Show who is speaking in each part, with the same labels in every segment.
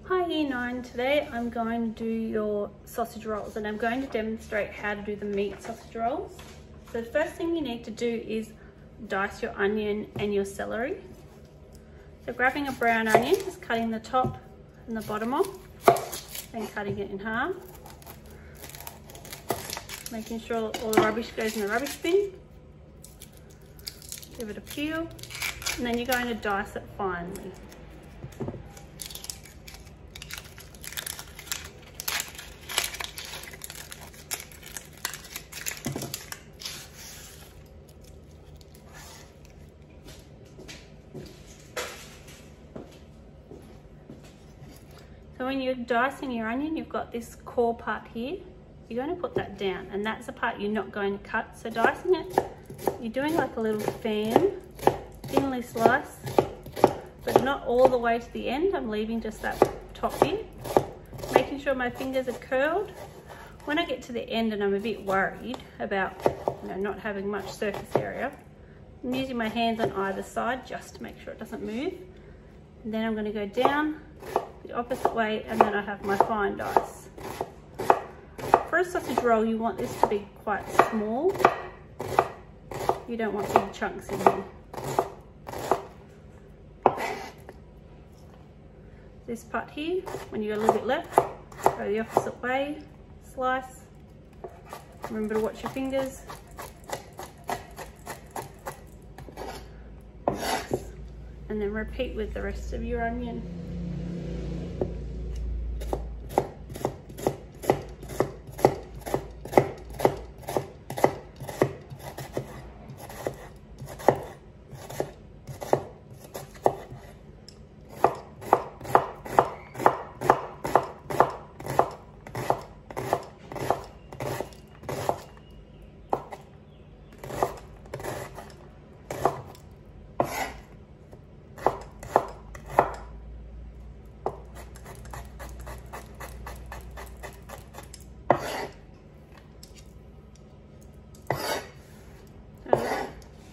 Speaker 1: Hi Year 9, today I'm going to do your sausage rolls and I'm going to demonstrate how to do the meat sausage rolls. So the first thing you need to do is dice your onion and your celery. So grabbing a brown onion, just cutting the top and the bottom off, then cutting it in half. Making sure all the rubbish goes in the rubbish bin. Give it a peel and then you're going to dice it finely. So when you're dicing your onion, you've got this core part here. You're going to put that down, and that's the part you're not going to cut. So dicing it, you're doing like a little fan, thinly sliced, but not all the way to the end. I'm leaving just that top bit, making sure my fingers are curled. When I get to the end and I'm a bit worried about not having much surface area, I'm using my hands on either side just to make sure it doesn't move. And then I'm going to go down the opposite way, and then I have my fine dice. For a sausage roll, you want this to be quite small. You don't want big chunks in here. This part here, when you go a little bit left, go the opposite way, slice. Remember to watch your fingers. And then repeat with the rest of your onion.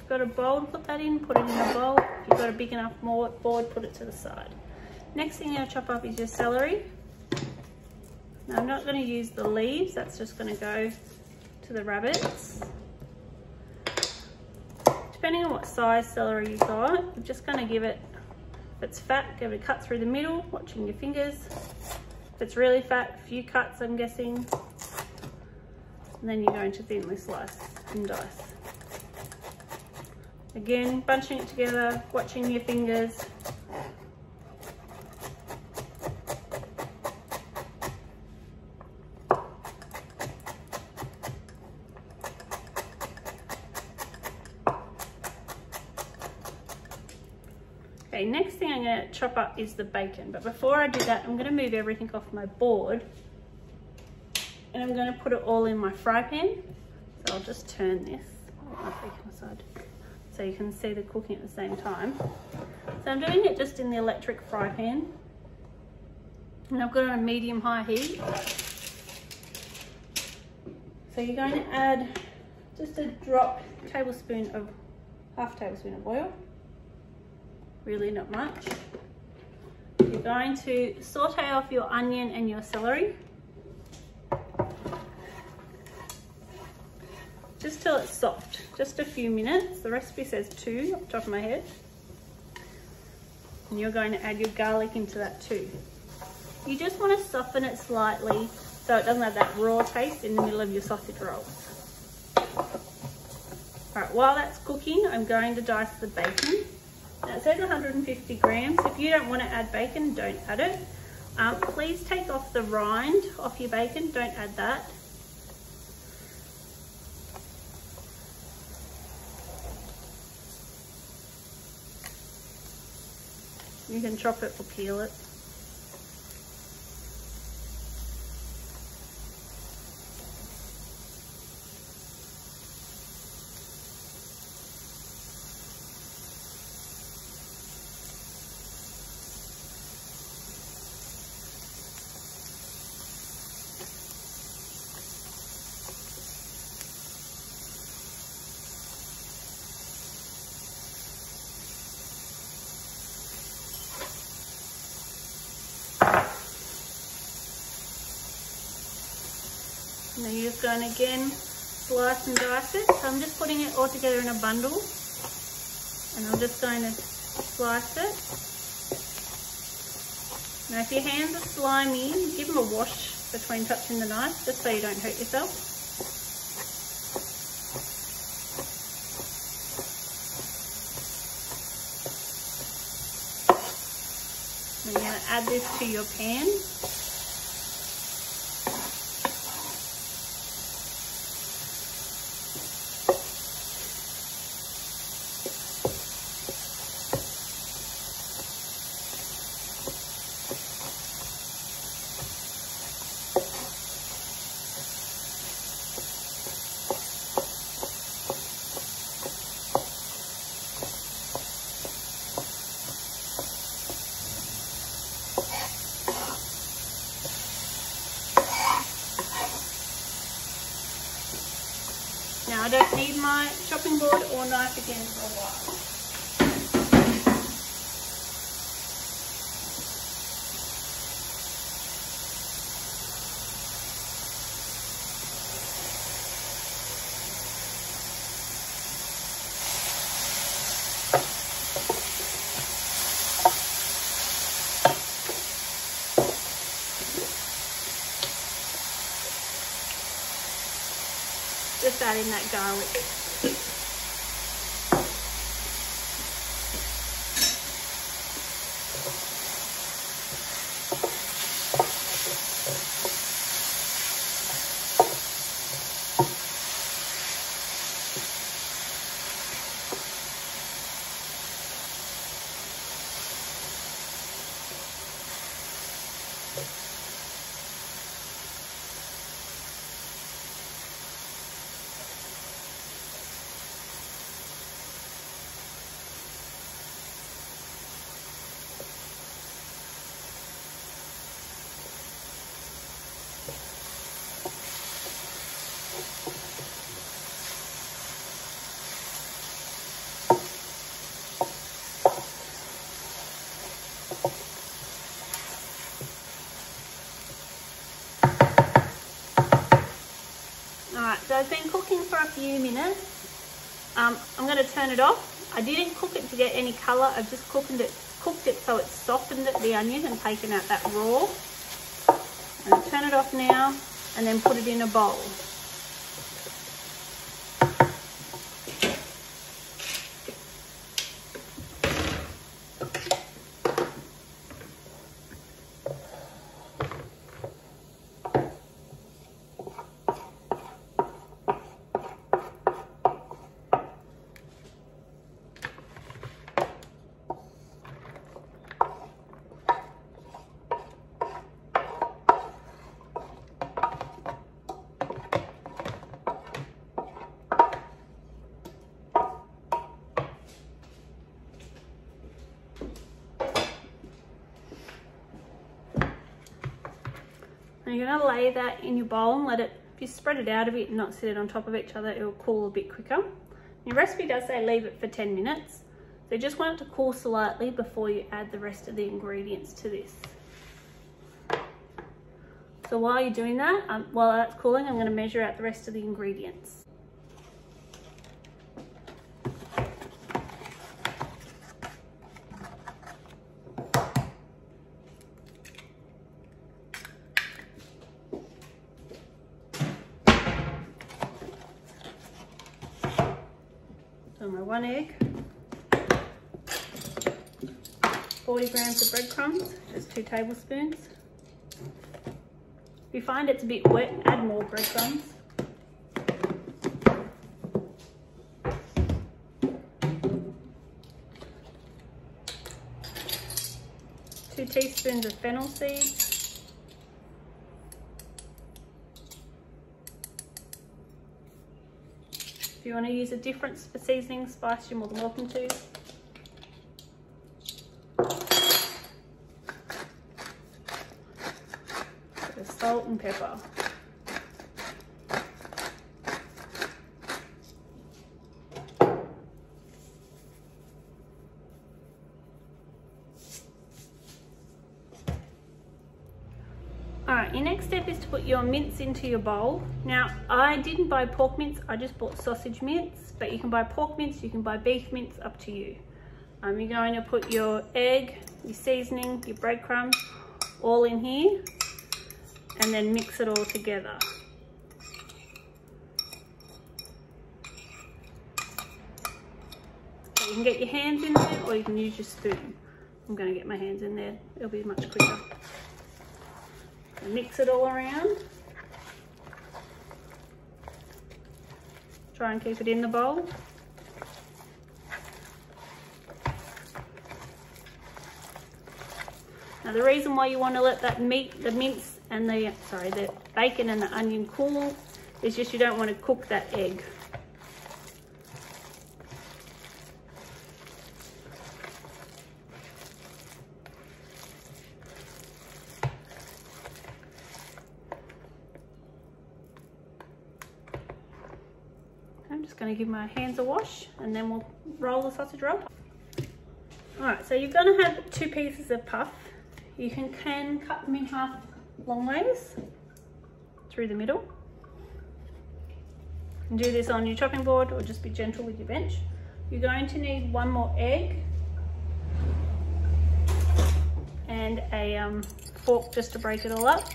Speaker 1: Got a bowl to put that in, put it in a bowl. If you've got a big enough board, put it to the side. Next thing you're going to chop up is your celery. Now I'm not going to use the leaves, that's just going to go to the rabbits. Depending on what size celery you've got, I'm just going to give it, if it's fat, give it a cut through the middle, watching your fingers. If it's really fat, a few cuts I'm guessing. And then you're going to thinly slice and dice. Again, bunching it together, watching your fingers. Okay, next thing I'm going to chop up is the bacon. But before I do that, I'm going to move everything off my board. And I'm going to put it all in my fry pan. So I'll just turn this. Put my bacon aside, so you can see the cooking at the same time. So I'm doing it just in the electric fry pan. And I've got it on medium-high heat. So you're going to add just a half tablespoon of oil. Really not much. You're going to saute off your onion and your celery. Just till it's soft, just a few minutes. The recipe says 2 off the top of my head. And you're going to add your garlic into that too. You just want to soften it slightly so it doesn't have that raw taste in the middle of your sausage rolls. All right, while that's cooking, I'm going to dice the bacon. Now it says 150 grams. If you don't want to add bacon, don't add it. Please take off the rind off your bacon, don't add that. You can chop it or peel it. And then you're just going to again slice and dice it. So I'm just putting it all together in a bundle, and I'm just going to slice it. Now if your hands are slimy, give them a wash between touching the knife, just so you don't hurt yourself. And you're going to add this to your pan. Now I don't need my chopping board or knife again for a while. Just add in that garlic. Alright, so it's been cooking for a few minutes. I'm going to turn it off. I didn't cook it to get any colour, I've just cooked it so it's softened the onion and taken out that raw. I'm going to turn it off now and then put it in a bowl. And you're going to lay that in your bowl and let it, if you spread it out a bit and not sit it on top of each other, it will cool a bit quicker. Your recipe does say leave it for 10 minutes. So you just want it to cool slightly before you add the rest of the ingredients to this. So while you're doing that, while that's cooling, I'm going to measure out the rest of the ingredients. So my 1 egg, 40 grams of breadcrumbs, just 2 tablespoons. If you find it's a bit wet, add more breadcrumbs. Two teaspoons of fennel seeds. If you want to use a different seasoning spice, you're more than welcome to. Bit of salt and pepper. Alright, Alright, your next step is to put your mince into your bowl. Now, I didn't buy pork mince, I just bought sausage mince, but you can buy pork mince, you can buy beef mince, up to you. You're going to put your egg, your seasoning, your breadcrumbs, all in here, and then mix it all together. So you can get your hands in there, or you can use your spoon. I'm going to get my hands in there, it'll be much quicker. Mix it all around. Try and keep it in the bowl. Now the reason why you want to let that meat, the mince and the bacon and the onion cool is just you don't want to cook that egg. I'm just going to give my hands a wash and then we'll roll the sausage roll. Alright, so you're going to have 2 pieces of puff. You can cut them in half long ways through the middle. And do this on your chopping board or just be gentle with your bench. You're going to need 1 more egg and a fork just to break it all up,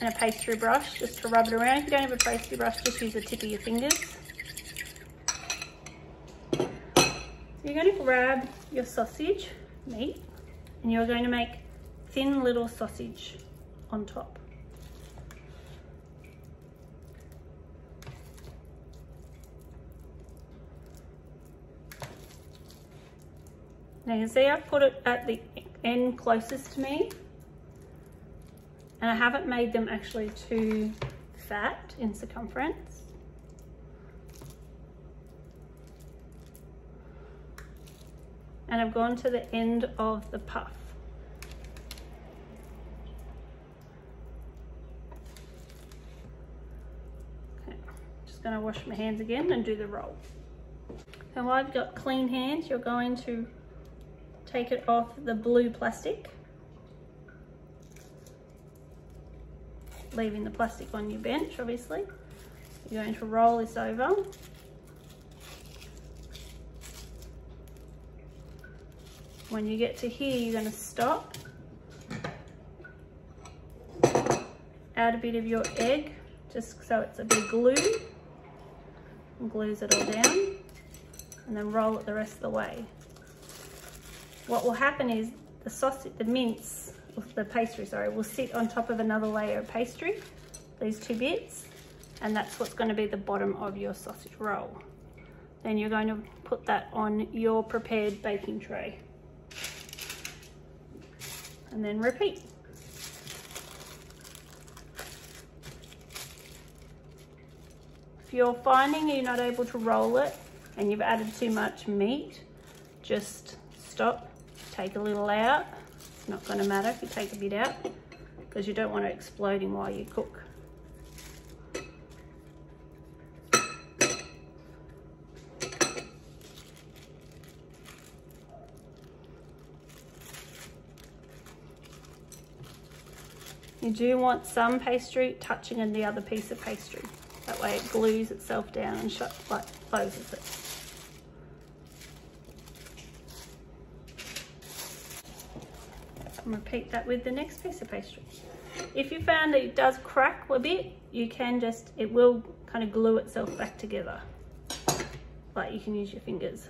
Speaker 1: and a pastry brush just to rub it around. If you don't have a pastry brush, just use the tip of your fingers. You're going to grab your sausage meat and you're going to make thin little sausage on top. Now you can see I've put it at the end closest to me, and I haven't made them actually too fat in circumference. And I've gone to the end of the puff. Okay, just going to wash my hands again and do the roll. Now while I've got clean hands, you're going to take it off the blue plastic, leaving the plastic on your bench, obviously. You're going to roll this over. When you get to here, you're going to stop, add a bit of your egg, just so it's a bit glue, and glues it all down, and then roll it the rest of the way. What will happen is the sausage, the mince, the pastry, sorry, will sit on top of another layer of pastry, these 2 bits, and that's what's going to be the bottom of your sausage roll. Then you're going to put that on your prepared baking tray. And then repeat. If you're finding you're not able to roll it and you've added too much meat, just stop, take a little out. It's not going to matter if you take a bit out, because you don't want it exploding while you cook. You do want some pastry touching in the other piece of pastry. That way it glues itself down and closes it. And repeat that with the next piece of pastry. If you found that it does crack a bit, you can just, it will kind of glue itself back together. But you can use your fingers.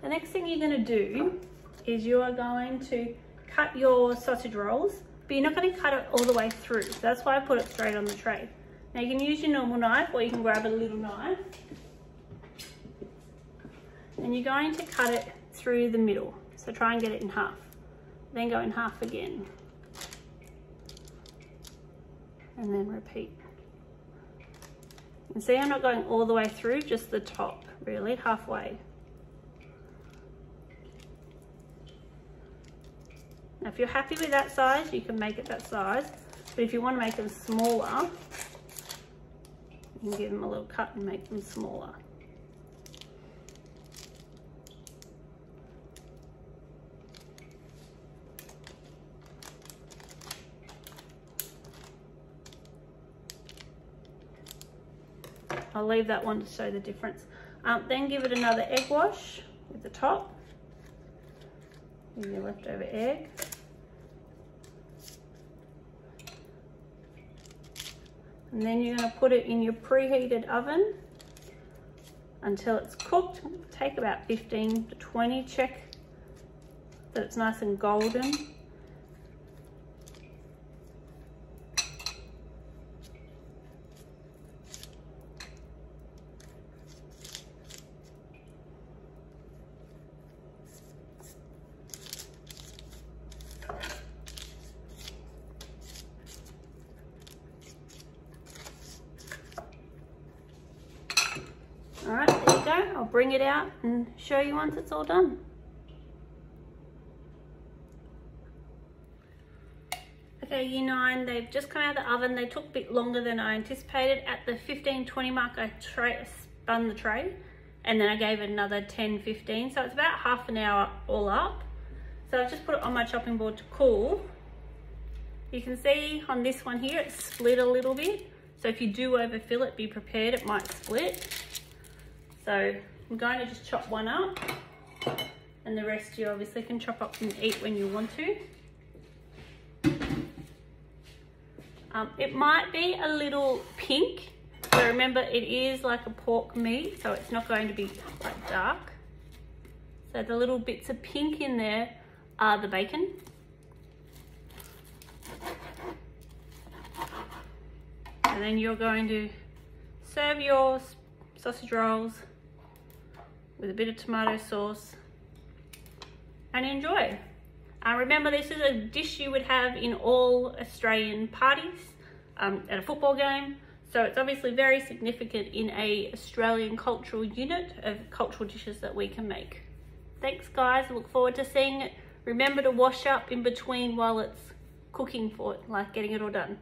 Speaker 1: The next thing you're going to do is you are going to cut your sausage rolls, but you're not going to cut it all the way through. So that's why I put it straight on the tray. Now you can use your normal knife, or you can grab a little knife. And you're going to cut it through the middle. So try and get it in half. Then go in half again. And then repeat. You can see I'm not going all the way through, just the top, really, halfway. Now if you're happy with that size, you can make it that size. But if you want to make them smaller, you can give them a little cut and make them smaller. I'll leave that one to show the difference. Then give it another egg wash with the top. With your leftover egg. And then you're going to put it in your preheated oven until it's cooked. Take about 15 to 20. Check that it's nice and golden. All right, there you go. I'll bring it out and show you once it's all done. Okay, year 9, they've just come out of the oven. They took a bit longer than I anticipated. At the 15-20 mark, I spun the tray, and then I gave it another 10-15. So it's about half an hour all up. So I've just put it on my chopping board to cool. You can see on this one here, it's split a little bit. So if you do overfill it, be prepared, it might split. So I'm going to just chop one up, and the rest you obviously can chop up and eat when you want to. It might be a little pink, but remember it is like a pork meat, so it's not going to be like dark. So the little bits of pink in there are the bacon. And then you're going to serve your sausage rolls with a bit of tomato sauce and enjoy. Remember, this is a dish you would have in all Australian parties, at a football game. So it's obviously very significant in a Australian cultural unit of cultural dishes that we can make. Thanks guys, I look forward to seeing it. Remember to wash up in between while it's cooking for it, like getting it all done.